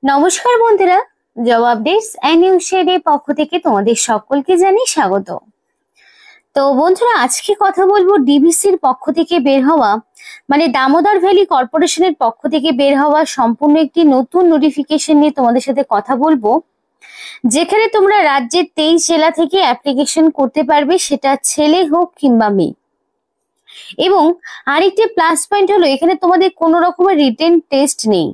নমস্কার বন্ধুরা, job updates and news শেয়ারের পক্ষ থেকে তোমাদের সকলকে জানাই স্বাগত। তো বন্ধুরা, আজকে কথা বলবো ডিভিসির পক্ষ থেকে বের হওয়া মানে দামোদর ভ্যালি কর্পোরেশনের পক্ষ থেকে বের হওয়া সম্পূর্ণ একটি নতুন নোটিফিকেশন নিয়ে তোমাদের সাথে কথা বলবো, যেখানে তোমরা রাজ্যের 23 জেলা থেকে অ্যাপ্লিকেশন করতে পারবে, সেটা ছেলে হোক কিংবা মেয়ে। এবং আরেকটি প্লাস পয়েন্ট হলো, এখানে তোমাদের কোনো রকমের রিটেন টেস্ট নেই।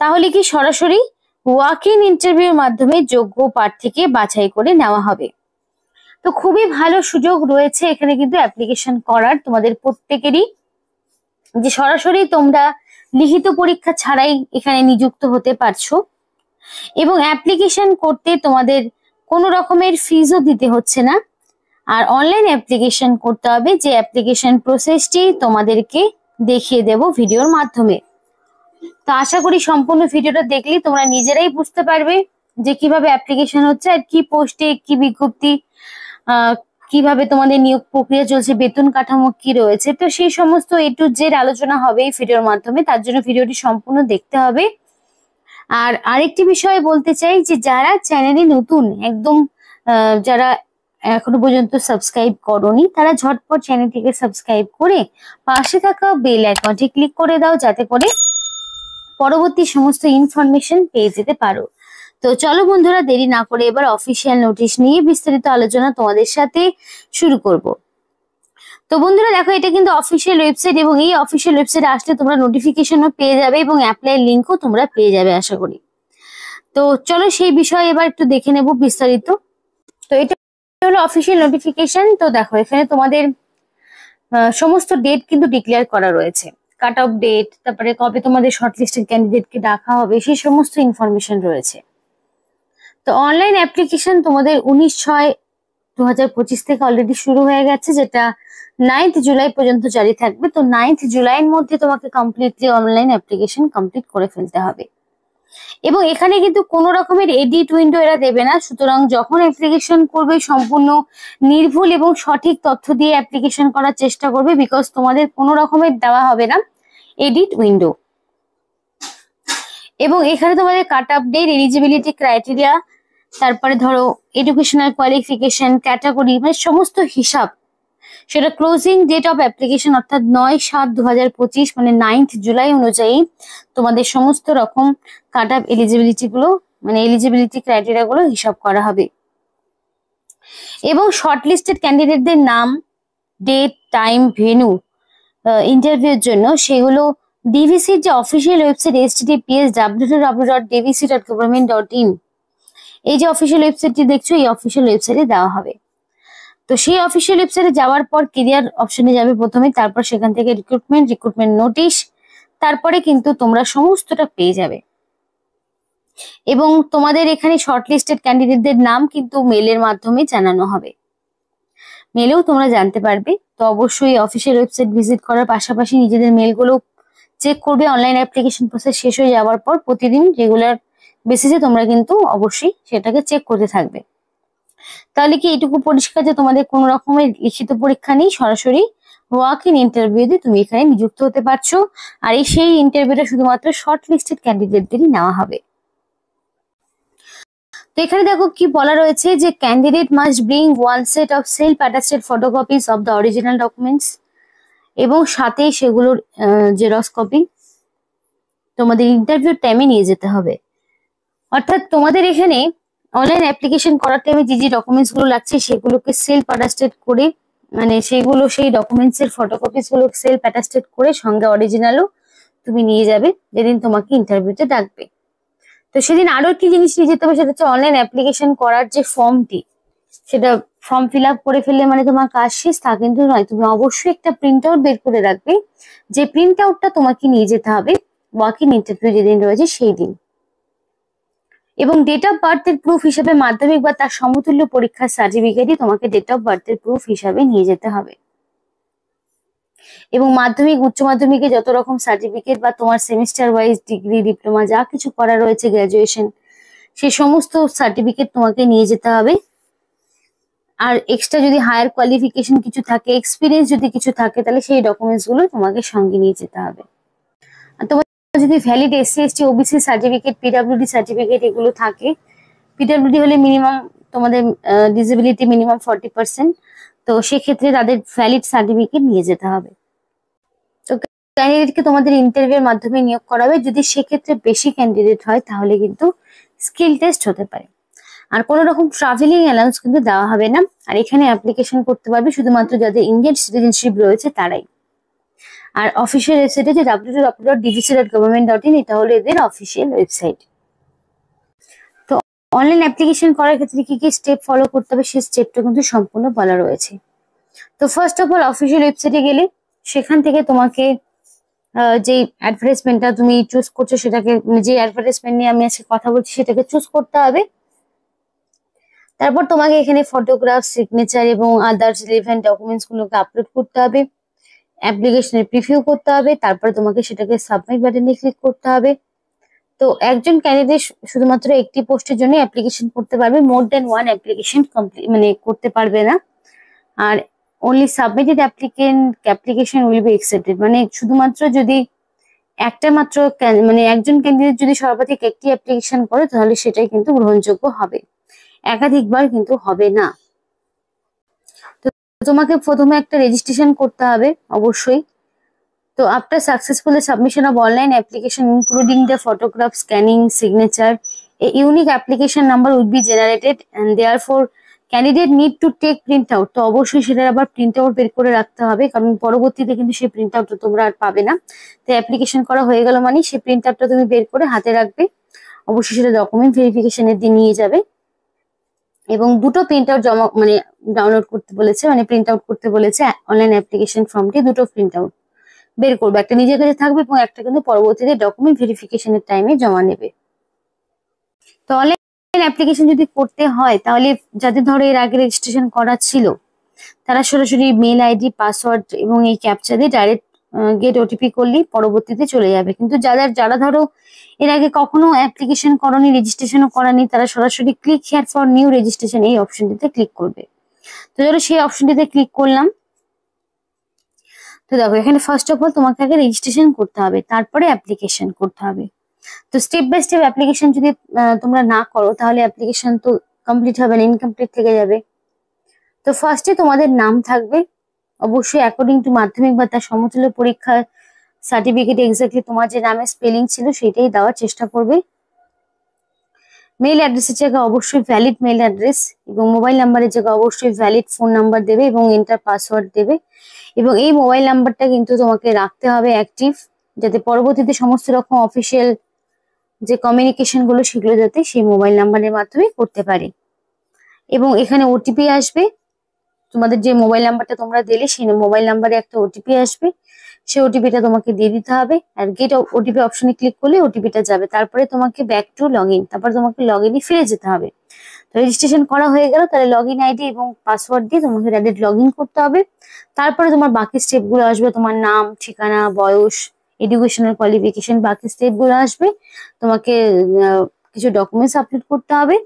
তাহলে কি সরাসরি ওয়াক ইন ইন্টারভিউর মাধ্যমে যোগ্য প্রার্থীকে বাছাই করে নেওয়া হবে। তো খুবই ভালো সুযোগ রয়েছে এখানে কিন্তু অ্যাপ্লিকেশন করার তোমাদের প্রত্যেকেরই, যে সরাসরি তোমরা লিখিত পরীক্ষা ছাড়াই এখানে নিযুক্ত হতে পারছো। এবং অ্যাপ্লিকেশন করতে তোমাদের কোনো রকমের ফিজও দিতে হচ্ছে না। আর অনলাইন অ্যাপ্লিকেশন করতে হবে, যে অ্যাপ্লিকেশন প্রসেসটি তোমাদেরকে দেখিয়ে দেব ভিডিওর মাধ্যমে। তো আশা করি সম্পূর্ণ ভিডিওটা দেখলেই তোমরা নিজেরাই বুঝতে পারবে যে কিভাবে অ্যাপ্লিকেশন হচ্ছে, আর কি পোস্টে কি বিজ্ঞপ্তি, কিভাবে তোমাদের নিয়োগ প্রক্রিয়া চলছে, বেতন কাঠামো কি রয়েছে। তো সেই সমস্ত এ টু জেড আলোচনা হবে এই ভিডিওর মাধ্যমে, তার জন্য ভিডিওটি সম্পূর্ণ দেখতে হবে। আর আরেকটি বিষয় বলতে চাই, যে যারা চ্যানেলে নতুন একদম, যারা এখনো পর্যন্ত সাবস্ক্রাইব করোনি, তারা ঝটপট চ্যানেলটিকে সাবস্ক্রাইব করে পাশে থাকা বেল আইকনটি ক্লিক করে দাও, যাতে করে পরবর্তী সমস্ত ইনফরমেশন পেয়ে যেতে পারো। তো চলো বন্ধুরা, দেরি না করে এবার অফিসিয়াল নোটিশ নিয়ে বিস্তারিত আলোচনা তোমাদের সাথে শুরু করব। তো বন্ধুরা দেখো, এটা কিন্তু অফিসিয়াল ওয়েবসাইট, এবং এই অফিসিয়াল ওয়েবসাইটে আসলে তোমরা নোটিফিকেশনও পেয়ে যাবে এবং অ্যাপ্লাই লিঙ্কও তোমরা পেয়ে যাবে আশা করি। তো চলো সেই বিষয়ে এবার একটু দেখে নেব বিস্তারিত। তো এটা হলো অফিসিয়াল নোটিফিকেশন। তো দেখো, এখানে তোমাদের সমস্ত ডেট কিন্তু ডিক্লেয়ার করা রয়েছে, কাট অফ ডেট, তারপরে কবে তোমাদের শর্টলিস্টেড ক্যান্ডিডেটকে ডাকা হবে, সেই সমস্ত ইনফরমেশন রয়েছে। তো অনলাইন অ্যাপ্লিকেশন তোমাদের 19/6/2025 থেকে অলরেডি শুরু হয়ে গেছে, যেটা 9th জুলাই পর্যন্ত জারি থাকবে। তো 9th জুলাইয়ের মধ্যে তোমাকে কমপ্লিটলি অনলাইন অ্যাপ্লিকেশন কমপ্লিট করে ফেলতে হবে। এবং এখানে কিন্তু কোনো রকমের এডিট উইন্ডো এরা দেবে না, সুতরাং যখন অ্যাপ্লিকেশন করবে সম্পূর্ণ নির্ভুল এবং সঠিক তথ্য দিয়ে অ্যাপ্লিকেশন করার চেষ্টা করবে, বিকজ তোমাদের কোনো রকমের দেওয়া হবে না এডিট উইন্ডো। এবং এখানে তোমাদের cut off date, eligibility criteria, তারপরে ধরো এডুকেশনাল কোয়ালিফিকেশন, ক্যাটাগরি, মানে সমস্ত হিসাব, সেটা ক্লোজিং ডেট অফ অ্যাপ্লিকেশন অর্থাৎ 9/7/2025 মানে 9th জুলাই অনুযায়ী তোমাদের সমস্ত রকম কাট অফ এলিজিবিলিটি গুলো, মানে এলিজিবিলিটি ক্রাইটেরিয়া গুলো হিসাব করা হবে। এবং শর্টলিস্টেড ক্যান্ডিডেটদের নাম, ডেট, টাইম, ভেন্যু ইন্টারভিউর জন্য সেগুলো ডিভিসির যে অফিসিয়াল ওয়েবসাইট https://www.dvc.government.in, এই যে অফিসিয়াল ওয়েবসাইটটি দেখছো, এই অফিসিয়াল ওয়েবসাইটে দেওয়া হবে। তো সেই অফিসিয়াল ওয়েবসাইটে যাওয়ার পর কেরিয়ার অপশনে যাবে প্রথমে, তারপর সেখান থেকে রিক্রুটমেন্ট নোটিশ, তারপরে কিন্তু তোমরা সমস্তটা পেয়ে যাবে। এবং তোমাদের এখানে শর্টলিস্টেড ক্যান্ডিডেটদের নাম কিন্তু মেলের মাধ্যমে জানানো হবে, মেলেও তোমরা জানতে পারবে। তো অবশ্যই অফিসিয়াল ওয়েবসাইট ভিজিট করার পাশাপাশি নিজেদের মেলগুলো চেক করবে। অনলাইন অ্যাপ্লিকেশন প্রসেস শেষ হয়ে যাওয়ার পর প্রতিদিন রেগুলার বেসিসে তোমরা কিন্তু অবশ্যই সেটাকে চেক করতে থাকবে। তাহলে কি এইটুকু পরিষ্কার যে তোমাদের কোনো রকমের লিখিত পরীক্ষা নেই, সরাসরি ওয়াক ইন ইন্টারভিউতে তুমি এখানে নিযুক্ত হতে পারছো। আর সেই ইন্টারভিউটা শুধুমাত্র শর্ট লিস্টেড ক্যান্ডিডেটদেরই নেওয়া হবে। তো এখানে দেখো কি বলা রয়েছে, যে candidate must bring 1 set of self attested photocopies of the original documents, এবং সাথে সেগুলোর জেরক্স কপি তোমাদের ইন্টারভিউ টাইমে নিয়ে যেতে হবে। অর্থাৎ তোমাদের এখানে অনলাইন অ্যাপ্লিকেশন করার টাইমে যে ডকুমেন্টস গুলো লাগছে সেগুলোকে সেলফ অ্যাটাস্টেড করে, মানে সেগুলো সেই ডকুমেন্টস এর ফটোকপিস গুলো সেলফ অ্যাটাস্টেড করে সঙ্গে অরিজিনালও তুমি নিয়ে যাবে যেদিন তোমাকে ইন্টারভিউতে ডাকবে। তো সেদিন আরো একটি জিনিস নিয়ে যেতে হবে, সেটা হচ্ছে অনলাইন অ্যাপ্লিকেশন করার যে ফর্মটি, সেটা ফর্ম ফিল আপ করে ফেললে মানে তোমার কাজ শেষ তা কিন্তু নয়। তুমি অবশ্যই একটা প্রিন্ট আউট বের করে রাখবে, যে প্রিন্ট আউটটা তোমাকে নিয়ে যেতে হবে ওয়াক ইন ইন্টারভিউ যেদিন রয়েছে সেই দিন। এবং ডেট অফ বার্থের প্রুফ হিসাবে মাধ্যমিক বা তার সমতুল্য পরীক্ষার সার্টিফিকেটই তোমাকে ডেট অফ বার্থের প্রুফ হিসাবে নিয়ে যেতে হবে। এবং মাধ্যমিক, উচ্চ মাধ্যমিকে যত রকম সার্টিফিকেট বা তোমার সেমিস্টার ওয়াইজ ডিগ্রি, ডিপ্লোমা যা কিছু করা রয়েছে, গ্রাজুয়েশন, সেই সমস্ত সার্টিফিকেট তোমাকে নিয়ে যেতে হবে। আর এক্সট্রা যদি হায়ার কোয়ালিফিকেশন কিছু থাকে, এক্সপিরিয়েন্স যদি কিছু থাকে, তাহলে সেই ডকুমেন্টস গুলো তোমাকে সঙ্গে নিয়ে যেতে হবে। আর তোমার যদি valid SC ST OBC certificate, PWD certificate এগুলো থাকে, পিডব্লিউডি হলে মিনিমাম তোমাদের ডিসেবিলিটি মিনিমাম 40%, তো সেক্ষেত্রে তাদের ভ্যালিড সার্টিফিকেট নিয়ে যেতে হবে। তো ক্যান্ডিডেটকে তোমাদের ইন্টারভিউর মাধ্যমে নিয়োগ করাবে। যদি সেক্ষেত্রে বেশি ক্যান্ডিডেট হয় তাহলে কিন্তু স্কিল টেস্ট হতে পারে। আর কোনো রকম ট্রাভেলিং অ্যালাউন্স কিন্তু দেওয়া হবে না। আর এখানে অ্যাপ্লিকেশন করতে পারবে শুধুমাত্র যাদের ইন্ডিয়ান সিটিজেনশিপ রয়েছে তারাই। আর অফিসিয়াল ওয়েবসাইট হচ্ছে www.dvc.government.in, এটা হলো এদের অফিসিয়াল ওয়েবসাইট। তো অনলাইন অ্যাপ্লিকেশন করার ক্ষেত্রে কি কি স্টেপ ফলো করতে হবে সেই স্টেপটা কিন্তু সম্পূর্ণ বলা রয়েছে। তো ফার্স্ট অফ অল অফিসিয়াল ওয়েবসাইটে গেলে সেখান থেকে তোমাকে যে অ্যাডভার্টাইজমেন্টটা তুমি চুজ করছো সেটাকে, যে অ্যাডভার্টাইজমেন্ট নিয়ে আমি আজকে কথা বলছি সেটাকে চুজ করতে হবে। তারপর তোমাকে এখানে ফটোগ্রাফ, সিগনেচার এবং আদার্স রিলেভেন্ট ডকুমেন্টস গুলোকে আপলোড করতে হবে, অ্যাপ্লিকেশনের প্রিভিউ করতে হবে, তারপরে তোমাকে সেটাকে সাবমিট বাটনে ক্লিক করতে হবে। তো একজন ক্যান্ডিডেট শুধুমাত্র একটি পোস্টের জন্য অ্যাপ্লিকেশন করতে পারবে, মোর দেন ওয়ান অ্যাপ্লিকেশন মানে করতে পারবে না। আর only submitted application will be accepted, মানে শুধুমাত্র যদি একটা মাত্র মানে একজন ক্যান্ডিডেট যদি সর্বাধিক একটি অ্যাপ্লিকেশন করে তাহলে সেটাই কিন্তু গ্রহণযোগ্য হবে, একাধিকবার কিন্তু হবে না। তো তোমাকে প্রথমে একটা রেজিস্ট্রেশন করতে হবে অবশ্যই। তো after successful submission of online application including the photograph, scanning, signature, a unique application number would be generated and therefore candidate need to take print out. তো অবশ্যই সেটার আবার প্রিন্ট আউট বের করে রাখতে হবে, কারণ পরবর্তীতে কিন্তু সেই প্রিন্ট আউটটা তোমরা আর পাবে না। তো অ্যাপ্লিকেশন করা হয়ে গেল মানে সেই প্রিন্ট আউটটা তুমি বের করে হাতে রাখবে, অবশ্যই সেটা ডকুমেন্ট ভেরিফিকেশনের দিন নিয়ে যাবে। এবং দুটো প্রিন্ট আউট জমা মানে ডাউনলোড করতে বলেছে, মানে প্রিন্ট আউট করতে বলেছে অনলাইন অ্যাপ্লিকেশন ফর্মটি, দুটো প্রিন্ট আউট বের করবে, একটা নিজের কাছে থাকবে এবং একটা কিন্তু পরবর্তীতে ডকুমেন্ট ভেরিফিকেশনের টাইমে জমা নেবে। তো অনলাইন অ্যাপ্লিকেশন যদি করতে হয় তাহলে যাদের ধরো এর আগে রেজিস্ট্রেশন করা ছিল তারা সরাসরি মেল আইডি, পাসওয়ার্ড এবং এই ক্যাপচা দিয়ে ডাইরেক্ট গেট ওটিপি করলেই পরবর্তীতে চলে যাবে। কিন্তু যারা ধরো এর আগে কখনো অ্যাপ্লিকেশন করনি, রেজিস্ট্রেশনও করানি, তারা সরাসরি click here for new registration এই অপশনটিতে ক্লিক করবে। তো ধরো সেই অপশনটিতে ক্লিক করলাম। তো দেখো এখানে ফার্স্ট অফ অল তোমাকে আগে রেজিস্ট্রেশন করতে হবে, তারপরে অ্যাপ্লিকেশন করতে হবে। তো স্টেপ বাই স্টেপ অ্যাপ্লিকেশন যদি তোমরা না করো তাহলে অ্যাপ্লিকেশন তো কমপ্লিট হবে না, ইনকমপ্লিট থেকে যাবে। তো ফার্স্টে তোমাদের নাম থাকবে, অবশ্যই অ্যাকর্ডিং টু মাধ্যমিক বা তার সমতুল্য পরীক্ষার সার্টিফিকেট এক্স্যাক্টলি তোমার যে নামের স্পেলিং ছিল সেটাই দেওয়ার চেষ্টা করবে। মেইল অ্যাড্রেসের জায়গায় অবশ্যই ভ্যালিড মেইল অ্যাড্রেস এবং মোবাইল নাম্বারের জায়গায় অবশ্যই ভ্যালিড ফোন নাম্বার দেবে এবং এন্টার পাসওয়ার্ড দেবে। এবং এই মোবাইল নাম্বারটা কিন্তু তোমাকে রাখতে হবে অ্যাক্টিভ, যাতে পরবর্তীতে সমস্ত রকম অফিসিয়াল যে কমিউনিকেশন গুলো সেগুলো যাতে সেই মোবাইল নাম্বারের মাধ্যমে করতে পারে। এবং এখানে ওটিপি আসবে, তোমাদের যে মোবাইল নাম্বারটা তোমরা দিলে সেই মোবাইল নাম্বারে একটা ওটিপি আসবে, সেই ওটিপিটা তোমাকে দিয়ে দিতে হবে। আর গেট ওটিপি অপশনে ক্লিক করলে ওটিপিটা যাবে, তারপরে তোমাকে ব্যাক টু লগ ইন, তারপর তোমাকে লগ ইনে ফিরে যেতে হবে। তো রেজিস্ট্রেশন করা হয়ে গেল, তাহলে লগ ইন আইডি এবং পাসওয়ার্ড দিয়ে তোমাকে ডাইরেক্ট লগ ইন করতে হবে। তারপরে তোমার বাকি স্টেপ গুলো আসবে, তোমার নাম, ঠিকানা, বয়স, এডুকেশনাল কোয়ালিফিকেশন, বাকি স্টেপ গুলো আসবে। তোমাকে কিছু ডকুমেন্টস আপলোড করতে হবে,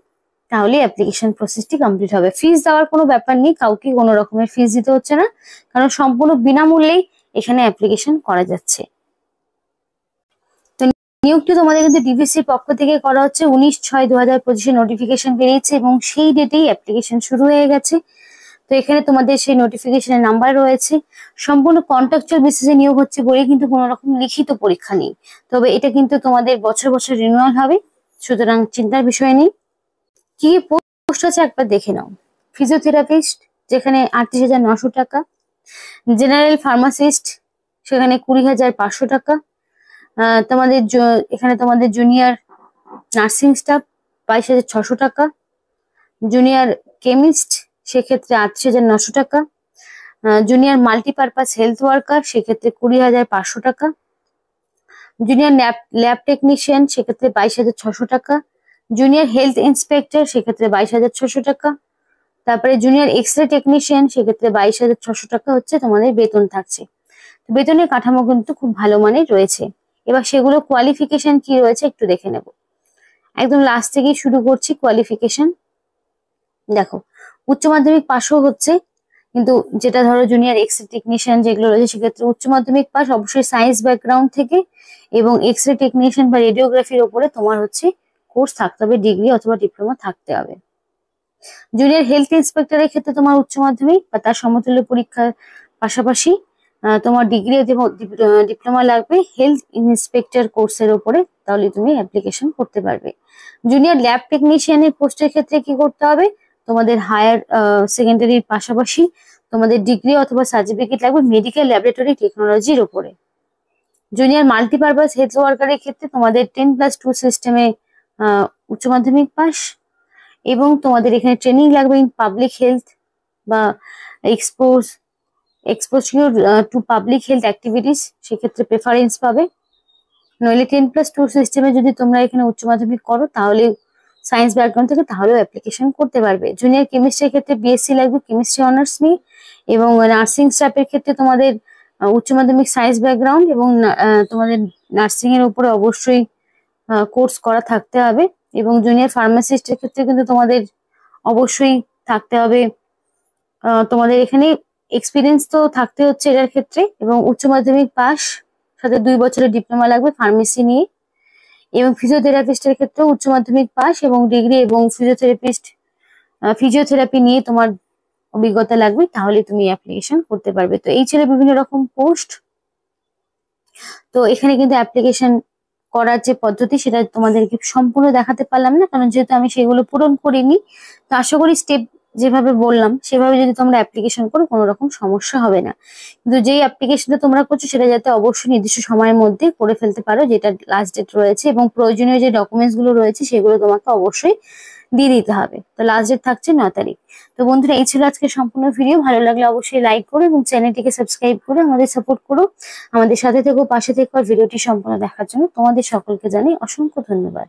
তাহলে অ্যাপ্লিকেশন প্রসেসটি কমপ্লিট হবে। ফিস দেওয়ার কোনো ব্যাপার নেই, কাউকে কোনো রকমের ফিস দিতে হচ্ছে না, কারণ সম্পূর্ণ বিনামূল্যেই এখানে অ্যাপ্লিকেশন করা যাচ্ছে। তো নিয়োগটি তোমাদের কিন্তু ডিভিসির পক্ষ থেকে করা হচ্ছে। 19/6/2025 নোটিফিকেশন বেরিয়েছে এবং সেই ডেটেই অ্যাপ্লিকেশন শুরু হয়ে গেছে। তো এখানে তোমাদের সেই নোটিফিকেশনের নাম্বার রয়েছে। সম্পূর্ণ কন্ট্রাকচুয়াল বেসিসে নিয়োগ হচ্ছে বলে কিন্তু কোনো রকম লিখিত পরীক্ষা নেই, তবে এটা কিন্তু তোমাদের বছর বছর রিনিউয়াল হবে, সুতরাং চিন্তার বিষয় নেই। কি পোস্ট আছে একবার দেখে নাও। ফিজিওথেরাপিস্ট যেখানে 38,900 টাকা, জেনারেল ফার্মাসিস্ট সেখানে 20,500 টাকা, তোমাদের এখানে তোমাদের জুনিয়র নার্সিং স্টাফ 22,600 টাকা, জুনিয়র কেমিস্ট সেক্ষেত্রে 38,900 টাকা, জুনিয়র মাল্টিপারপাস হেলথ ওয়ার্কার সেক্ষেত্রে 20,500 টাকা, জুনিয়র ল্যাব টেকনিশিয়ান সেক্ষেত্রে 22,600 টাকা, জুনিয়র হেলথ ইন্সপেক্টর সেক্ষেত্রে 22,600 টাকা, তারপরে জুনিয়র এক্স রে টেকনিশিয়ান সেক্ষেত্রে 22,600 টাকা হচ্ছে তোমাদের বেতন থাকছে। বেতনের কাঠামো কিন্তু খুব ভালো মানের রয়েছে। এবার সেগুলো কোয়ালিফিকেশন কি রয়েছে একটু দেখে নেব। একদম লাস্ট থেকেই শুরু করছি কোয়ালিফিকেশন। দেখো উচ্চ মাধ্যমিক পাশও হচ্ছে, কিন্তু যেটা ধরো জুনিয়র এক্স-রে টেকনিশিয়ান যেগুলো রয়েছে সেক্ষেত্রে উচ্চ মাধ্যমিক পাস, অবশ্যই সায়েন্স ব্যাকগ্রাউন্ড থেকে, এবং এক্স-রে টেকনিশিয়ান বা রেডিওগ্রাফির ওপরে তোমার হচ্ছে কোর্স থাকতে হবে, ডিগ্রি অথবা ডিপ্লোমা থাকতে হবে। জুনিয়র হেলথ ইন্সপেক্টরের ক্ষেত্রে তোমার উচ্চ মাধ্যমিক বা তার সমতুল্য পরীক্ষার পাশাপাশি তোমার ডিগ্রি এবং ডিপ্লোমা লাগবে হেলথ ইন্সপেক্টর কোর্সের ওপরে, তাহলে তুমি অ্যাপ্লিকেশন করতে পারবে। জুনিয়র ল্যাব টেকনিশিয়ানের পোস্টের ক্ষেত্রে কি করতে হবে, তোমাদের হায়ার সেকেন্ডারির পাশাপাশি তোমাদের ডিগ্রি অথবা সার্টিফিকেট লাগবে মেডিকেল ল্যাবরেটরি টেকনোলজির ওপরে। জুনিয়র মাল্টিপারপাস হেলথ ওয়ার্কারের ক্ষেত্রে তোমাদের 10+2 সিস্টেমে উচ্চ মাধ্যমিক পাস, এবং তোমাদের এখানে ট্রেনিং লাগবে ইন পাবলিক হেলথ বা এক্সপোজিওর টু পাবলিক হেলথ অ্যাক্টিভিটিস, সেক্ষেত্রে প্রেফারেন্স পাবে। নইলে 10+2 সিস্টেমে যদি তোমরা এখানে উচ্চ মাধ্যমিক করো তাহলে সায়েন্স ব্যাকগ্রাউন্ড থেকে, তাহলেও অ্যাপ্লিকেশন করতে পারবে। জুনিয়র কেমিস্ট্রির ক্ষেত্রে বিএসসি লাগবে কেমিস্ট্রি অনার্স নিয়ে, এবং নার্সিং স্টাফের ক্ষেত্রে তোমাদের উচ্চ মাধ্যমিক সায়েন্স ব্যাকগ্রাউন্ড, এবং তোমাদের নার্সিং এর উপরে অবশ্যই কোর্স করা থাকতে হবে। এবং জুনিয়র ফার্মাসিস্টের ক্ষেত্রে কিন্তু তোমাদের অবশ্যই থাকতে হবে, তোমাদের এখানে এক্সপিরিয়েন্স তো থাকতে হচ্ছে এটার ক্ষেত্রে, এবং উচ্চ মাধ্যমিক পাস সাথে 2 বছরের ডিপ্লোমা লাগবে ফার্মেসি নিয়ে। এবং ফিজিওথেরাপিস্টের ক্ষেত্রে উচ্চ মাধ্যমিক পাস এবং ডিগ্রি, এবং ফিজিওথেরাপি নিয়ে তোমার অভিজ্ঞতা লাগবে, তাহলে তুমি অ্যাপ্লিকেশন করতে পারবে। তো এই ছিল বিভিন্ন রকম পোস্ট। তো এখানে কিন্তু অ্যাপ্লিকেশন করার যে পদ্ধতি সেটা তোমাদেরকে সম্পূর্ণ দেখাতে পারলাম না, কারণ যেহেতু আমি সেগুলো পূরণ করিনি। তো আশা করি স্টেপ যেভাবে বললাম সেভাবে যদি তোমরা অ্যাপ্লিকেশন করো কোনো রকম সমস্যা হবে না। কিন্তু যেই অ্যাপ্লিকেশনটা তোমরা করছো সেটা যাতে অবশ্যই নির্দিষ্ট সময়ের মধ্যে করে ফেলতে পারো, যেটা লাস্ট ডেট রয়েছে, এবং প্রয়োজনীয় যে ডকুমেন্টস গুলো রয়েছে সেগুলো তোমাকে অবশ্যই দিয়ে দিতে হবে। তো লাস্ট ডেট থাকছে 9 তারিখ। তো বন্ধুরা, এই ছিল আজকে সম্পূর্ণ ভিডিও। ভালো লাগলে অবশ্যই লাইক করো এবং চ্যানেলটিকে সাবস্ক্রাইব করে আমাদের সাপোর্ট করো। আমাদের সাথে থেকো, পাশে থেকো। আর ভিডিওটি সম্পূর্ণ দেখার জন্য তোমাদের সকলকে জানাই অসংখ্য ধন্যবাদ।